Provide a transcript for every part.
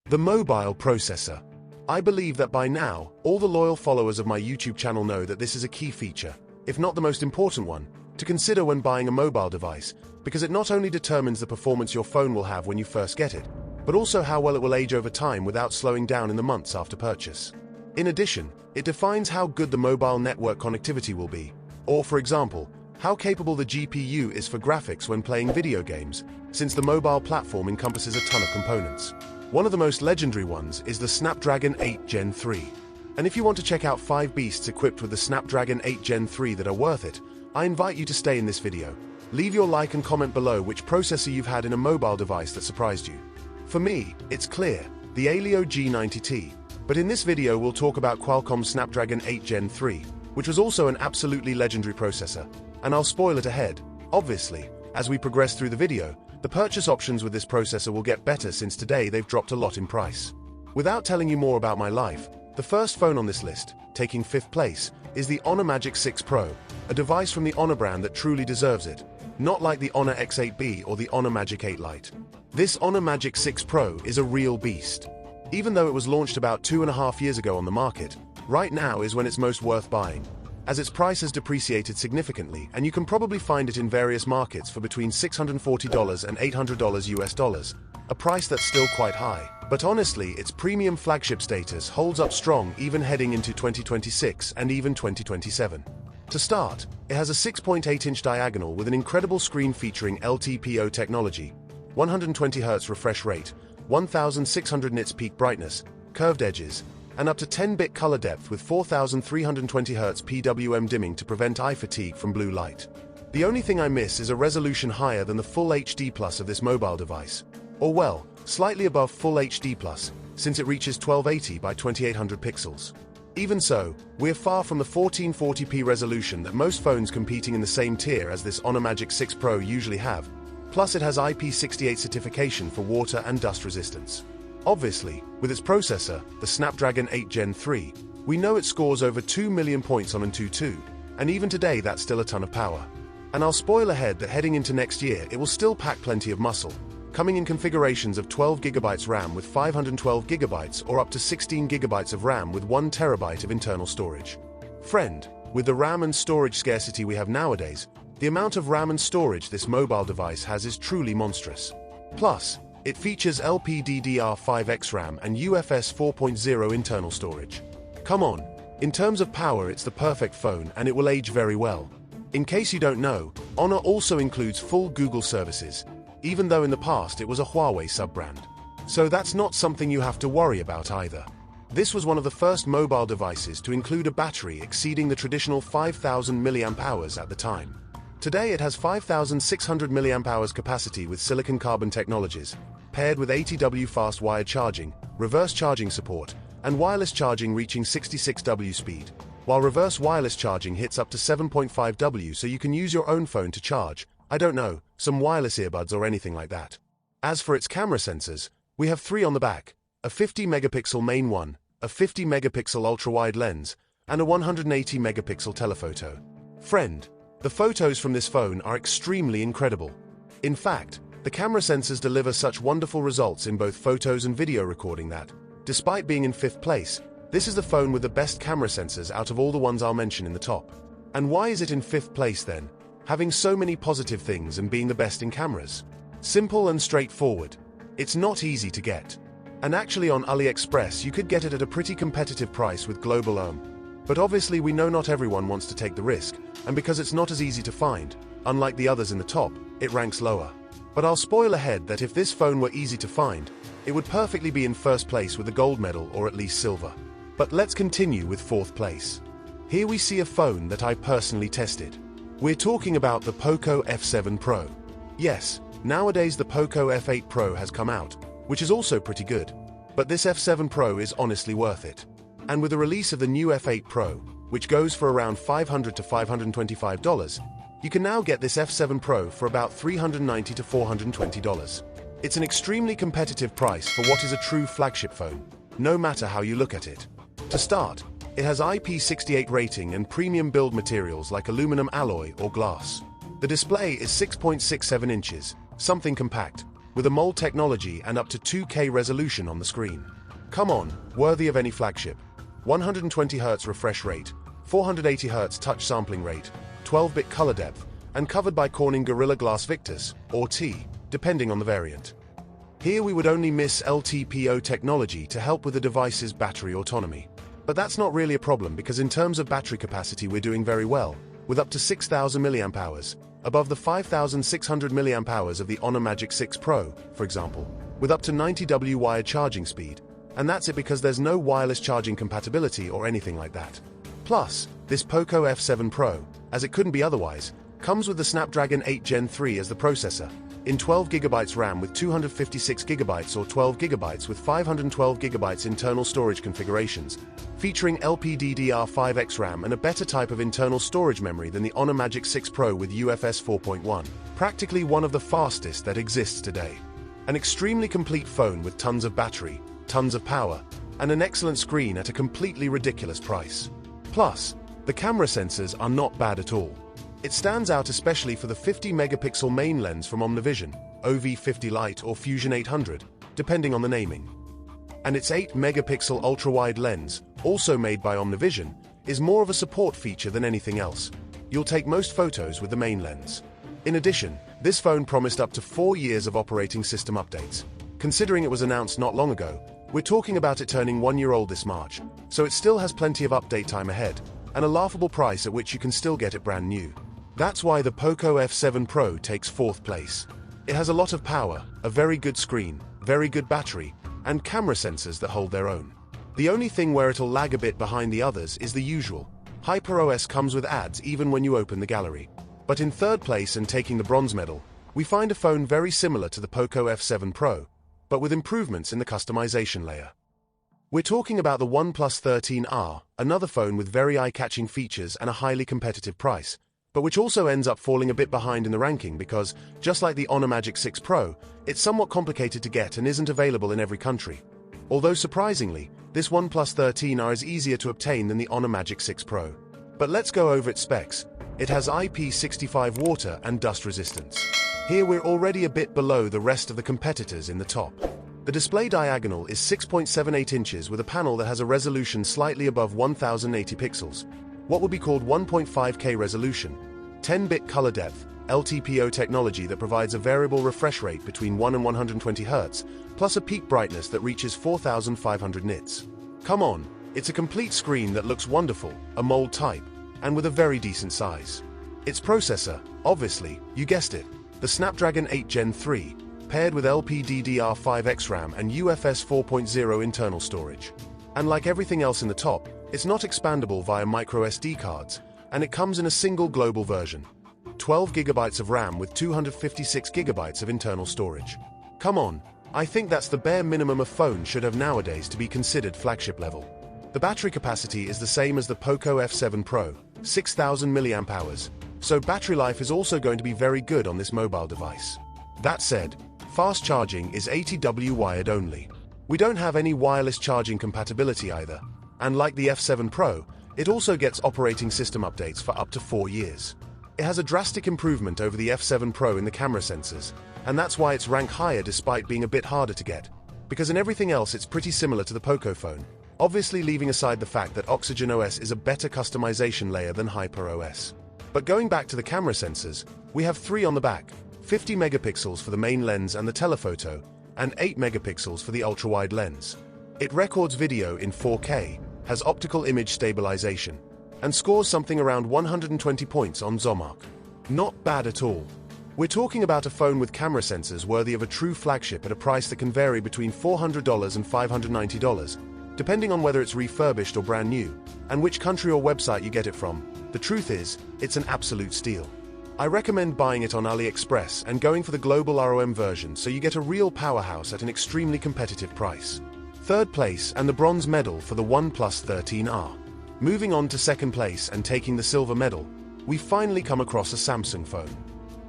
The mobile processor. I believe that by now, all the loyal followers of my YouTube channel know that this is a key feature, if not the most important one, to consider when buying a mobile device, because it not only determines the performance your phone will have when you first get it, but also how well it will age over time without slowing down in the months after purchase. In addition, it defines how good the mobile network connectivity will be, or for example, how capable the GPU is for graphics when playing video games, since the mobile platform encompasses a ton of components. One of the most legendary ones is the Snapdragon 8 Gen 3. And if you want to check out 5 beasts equipped with the Snapdragon 8 Gen 3 that are worth it, I invite you to stay in this video. Leave your like and comment below which processor you've had in a mobile device that surprised you. For me, it's clear, the Helio G90T, but in this video we'll talk about Qualcomm's Snapdragon 8 Gen 3, which was also an absolutely legendary processor, and I'll spoil it ahead. Obviously, as we progress through the video, the purchase options with this processor will get better since today they've dropped a lot in price. Without telling you more about my life, the first phone on this list, taking 5th place, is the Honor Magic 6 Pro, a device from the Honor brand that truly deserves it, not like the Honor X8B or the Honor Magic 8 Lite. This Honor Magic 6 Pro is a real beast. Even though it was launched about 2.5 years ago on the market, right now is when it's most worth buying, as its price has depreciated significantly and you can probably find it in various markets for between $640 and $800 US, a price that's still quite high. But honestly, its premium flagship status holds up strong even heading into 2026 and even 2027. To start, it has a 6.8-inch diagonal with an incredible screen featuring LTPO technology, 120Hz refresh rate, 1600 nits peak brightness, curved edges, and up to 10-bit color depth with 4320Hz PWM dimming to prevent eye fatigue from blue light. The only thing I miss is a resolution higher than the Full HD Plus of this mobile device, or well, slightly above Full HD Plus, since it reaches 1280 by 2800 pixels. Even so, we're far from the 1440p resolution that most phones competing in the same tier as this Honor Magic 6 Pro usually have, plus it has IP68 certification for water and dust resistance. Obviously, with its processor, the Snapdragon 8 Gen 3, we know it scores over 2 million points on AnTuTu, and even today that's still a ton of power. And I'll spoil ahead that heading into next year it will still pack plenty of muscle, coming in configurations of 12GB RAM with 512GB or up to 16GB of RAM with 1TB of internal storage. Friend, with the RAM and storage scarcity we have nowadays, the amount of RAM and storage this mobile device has is truly monstrous. Plus, it features LPDDR5X RAM and UFS 4.0 internal storage. Come on, in terms of power it's the perfect phone and it will age very well. In case you don't know, Honor also includes full Google services, even though in the past it was a Huawei sub-brand. So that's not something you have to worry about either. This was one of the first mobile devices to include a battery exceeding the traditional 5000 mAh at the time. Today it has 5600 mAh capacity with silicon carbon technologies, paired with 80W fast wired charging, reverse charging support, and wireless charging reaching 66W speed, while reverse wireless charging hits up to 7.5W so you can use your own phone to charge, I don't know, some wireless earbuds or anything like that. As for its camera sensors, we have 3 on the back, a 50-megapixel main one, a 50-megapixel ultra-wide lens, and a 180-megapixel telephoto. Friend, the photos from this phone are extremely incredible. In fact, the camera sensors deliver such wonderful results in both photos and video recording that, despite being in 5th place, this is the phone with the best camera sensors out of all the ones I'll mention in the top. And why is it in 5th place then, having so many positive things and being the best in cameras? Simple and straightforward. It's not easy to get. And actually on AliExpress you could get it at a pretty competitive price with global but obviously we know not everyone wants to take the risk, and because it's not as easy to find, unlike the others in the top, it ranks lower. But I'll spoil ahead that if this phone were easy to find, it would perfectly be in 1st place with a gold medal or at least silver. But let's continue with 4th place. Here we see a phone that I personally tested. We're talking about the Poco F7 Pro. Yes, nowadays the Poco F8 Pro has come out, which is also pretty good, but this F7 Pro is honestly worth it. And with the release of the new F8 Pro, which goes for around $500 to $525, you can now get this F7 Pro for about $390 to $420. It's an extremely competitive price for what is a true flagship phone, no matter how you look at it. To start, it has IP68 rating and premium build materials like aluminum alloy or glass. The display is 6.67 inches, something compact, with AMOLED technology and up to 2K resolution on the screen. Come on, worthy of any flagship. 120Hz refresh rate, 480Hz touch sampling rate, 12-bit color depth, and covered by Corning Gorilla Glass Victus, or T, depending on the variant. Here we would only miss LTPO technology to help with the device's battery autonomy. But that's not really a problem because in terms of battery capacity we're doing very well, with up to 6,000 mAh, above the 5,600 mAh of the Honor Magic 6 Pro, for example, with up to 90W wired charging speed, and that's it because there's no wireless charging compatibility or anything like that. Plus, this Poco F7 Pro, as it couldn't be otherwise, comes with the Snapdragon 8 Gen 3 as the processor, in 12GB RAM with 256GB or 12GB with 512GB internal storage configurations, featuring LPDDR5X RAM and a better type of internal storage memory than the Honor Magic 6 Pro with UFS 4.1, practically one of the fastest that exists today. An extremely complete phone with tons of battery, tons of power, and an excellent screen at a completely ridiculous price. Plus, the camera sensors are not bad at all. It stands out especially for the 50-megapixel main lens from OmniVision, OV50 Lite or Fusion 800, depending on the naming. And its 8-megapixel ultra-wide lens, also made by OmniVision, is more of a support feature than anything else. You'll take most photos with the main lens. In addition, this phone promised up to 4 years of operating system updates. Considering it was announced not long ago, we're talking about it turning 1 year old this March, so it still has plenty of update time ahead, and a laughable price at which you can still get it brand new. That's why the Poco F7 Pro takes 4th place. It has a lot of power, a very good screen, very good battery, and camera sensors that hold their own. The only thing where it'll lag a bit behind the others is the usual. HyperOS comes with ads even when you open the gallery. But in 3rd place and taking the bronze medal, we find a phone very similar to the Poco F7 Pro, but with improvements in the customization layer. We're talking about the OnePlus 13R, another phone with very eye-catching features and a highly competitive price, but which also ends up falling a bit behind in the ranking because, just like the Honor Magic 6 Pro, it's somewhat complicated to get and isn't available in every country. Although surprisingly, this OnePlus 13R is easier to obtain than the Honor Magic 6 Pro. But let's go over its specs. It has IP65 water and dust resistance. Here we're already a bit below the rest of the competitors in the top. The display diagonal is 6.78 inches with a panel that has a resolution slightly above 1080 pixels, what would be called 1.5K resolution, 10-bit color depth, LTPO technology that provides a variable refresh rate between 1 and 120 Hz, plus a peak brightness that reaches 4,500 nits. Come on, it's a complete screen that looks wonderful, AMOLED type, and with a very decent size. Its processor, obviously, you guessed it, the Snapdragon 8 Gen 3, paired with LPDDR5X RAM and UFS 4.0 internal storage. And like everything else in the top, it's not expandable via microSD cards, and it comes in a single global version. 12GB of RAM with 256GB of internal storage. Come on, I think that's the bare minimum a phone should have nowadays to be considered flagship level. The battery capacity is the same as the Poco F7 Pro, 6,000 mAh, so battery life is also going to be very good on this mobile device. That said, fast charging is 80W wired only. We don't have any wireless charging compatibility either, and like the F7 Pro, it also gets operating system updates for up to 4 years. It has a drastic improvement over the F7 Pro in the camera sensors, and that's why it's ranked higher despite being a bit harder to get, because in everything else it's pretty similar to the Poco phone, obviously leaving aside the fact that Oxygen OS is a better customization layer than HyperOS. But going back to the camera sensors, we have 3 on the back, 50 megapixels for the main lens and the telephoto, and 8 megapixels for the ultra-wide lens. It records video in 4K, has optical image stabilization, and scores something around 120 points on Zomark. Not bad at all. We're talking about a phone with camera sensors worthy of a true flagship at a price that can vary between $400 and $590, depending on whether it's refurbished or brand new, and which country or website you get it from. The truth is, it's an absolute steal. I recommend buying it on AliExpress and going for the global ROM version so you get a real powerhouse at an extremely competitive price. 3rd place and the bronze medal for the OnePlus 13R. Moving on to 2nd place and taking the silver medal, we finally come across a Samsung phone.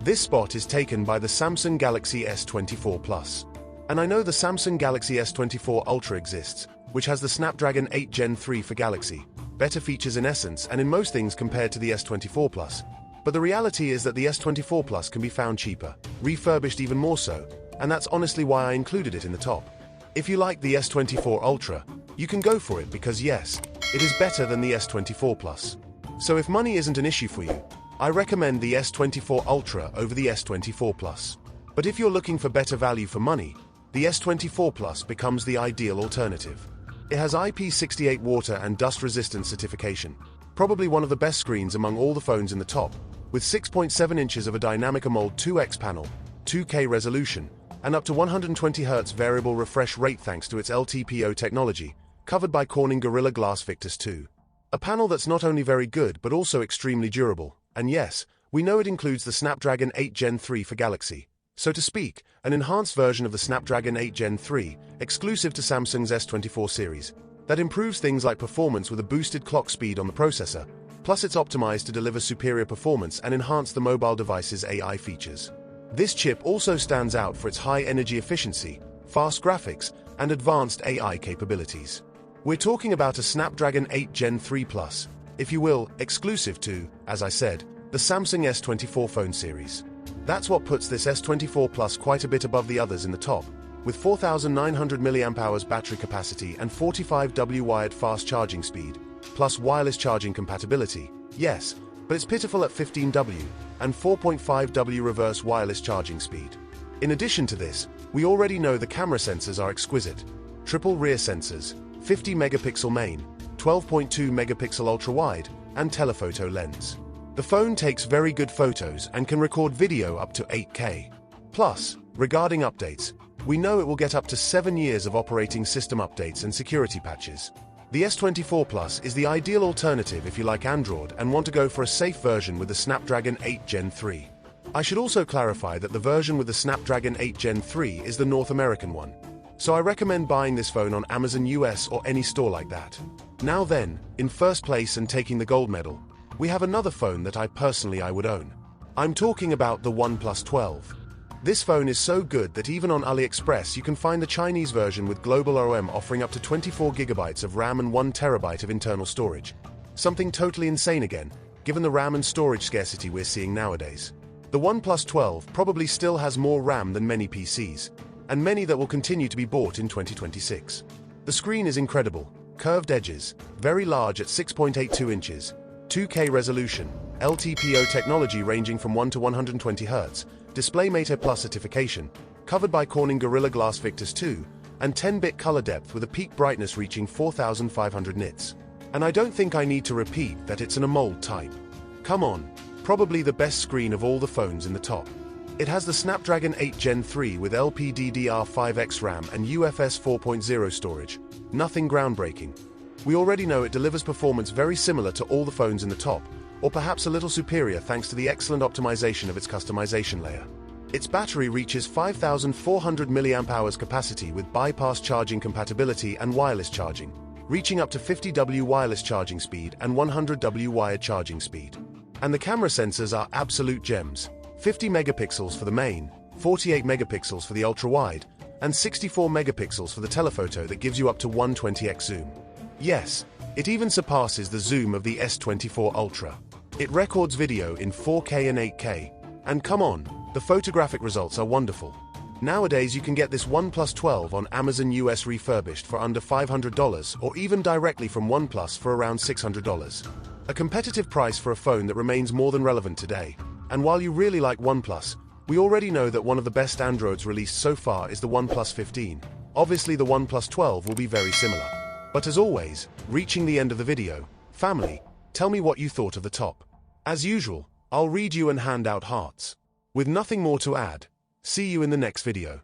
This spot is taken by the Samsung Galaxy S24 Plus. And I know the Samsung Galaxy S24 Ultra exists, which has the Snapdragon 8 Gen 3 for Galaxy, better features in essence and in most things compared to the S24 Plus. But the reality is that the S24 Plus can be found cheaper, refurbished even more so, and that's honestly why I included it in the top. If you like the S24 Ultra, you can go for it because yes, it is better than the S24 Plus. So if money isn't an issue for you, I recommend the S24 Ultra over the S24 Plus. But if you're looking for better value for money, the S24 Plus becomes the ideal alternative. It has IP68 water and dust resistance certification, probably one of the best screens among all the phones in the top, with 6.7 inches of a dynamic AMOLED 2X panel, 2K resolution, and up to 120Hz variable refresh rate thanks to its LTPO technology, covered by Corning Gorilla Glass Victus 2. A panel that's not only very good but also extremely durable, and yes, we know it includes the Snapdragon 8 Gen 3 for Galaxy, so to speak, an enhanced version of the Snapdragon 8 Gen 3, exclusive to Samsung's S24 series, that improves things like performance with a boosted clock speed on the processor, plus it's optimized to deliver superior performance and enhance the mobile device's AI features. This chip also stands out for its high energy efficiency, fast graphics, and advanced AI capabilities. We're talking about a Snapdragon 8 Gen 3 Plus, if you will, exclusive to, as I said, the Samsung S24 phone series. That's what puts this S24 Plus quite a bit above the others in the top, with 4,900 mAh battery capacity and 45W wired fast charging speed, plus wireless charging compatibility, yes, but it's pitiful at 15W and 4.5W reverse wireless charging speed. In addition to this, we already know the camera sensors are exquisite. Triple rear sensors, 50 megapixel main, 12.2 megapixel ultra-wide, and telephoto lens. The phone takes very good photos and can record video up to 8K. Plus, regarding updates, we know it will get up to 7 years of operating system updates and security patches. The S24 Plus is the ideal alternative if you like Android and want to go for a safe version with the Snapdragon 8 Gen 3. I should also clarify that the version with the Snapdragon 8 Gen 3 is the North American one. So I recommend buying this phone on Amazon US or any store like that. Now then, in first place and taking the gold medal, we have another phone that I would own. I'm talking about the OnePlus 12. This phone is so good that even on AliExpress you can find the Chinese version with global OEM offering up to 24GB of RAM and 1TB of internal storage. Something totally insane again, given the RAM and storage scarcity we're seeing nowadays. The OnePlus 12 probably still has more RAM than many PCs, and many that will continue to be bought in 2026. The screen is incredible, curved edges, very large at 6.82 inches, 2K resolution, LTPO technology ranging from 1 to 120Hz, DisplayMate Plus certification, covered by Corning Gorilla Glass Victus 2, and 10-bit color depth with a peak brightness reaching 4500 nits. And I don't think I need to repeat that it's an AMOLED type. Come on, probably the best screen of all the phones in the top. It has the Snapdragon 8 Gen 3 with LPDDR5X RAM and UFS 4.0 storage, nothing groundbreaking. We already know it delivers performance very similar to all the phones in the top, or perhaps a little superior thanks to the excellent optimization of its customization layer. Its battery reaches 5,400 mAh capacity with bypass charging compatibility and wireless charging, reaching up to 50W wireless charging speed and 100W wired charging speed. And the camera sensors are absolute gems, 50 megapixels for the main, 48 megapixels for the ultra-wide, and 64 megapixels for the telephoto that gives you up to 120x zoom. Yes, it even surpasses the zoom of the S24 Ultra. It records video in 4K and 8K, and come on, the photographic results are wonderful. Nowadays you can get this OnePlus 12 on Amazon US refurbished for under $500 or even directly from OnePlus for around $600. A competitive price for a phone that remains more than relevant today. And while you really like OnePlus, we already know that one of the best Androids released so far is the OnePlus 15. Obviously the OnePlus 12 will be very similar. But as always, reaching the end of the video, family, tell me what you thought of the top. As usual, I'll read you and hand out hearts. With nothing more to add, see you in the next video.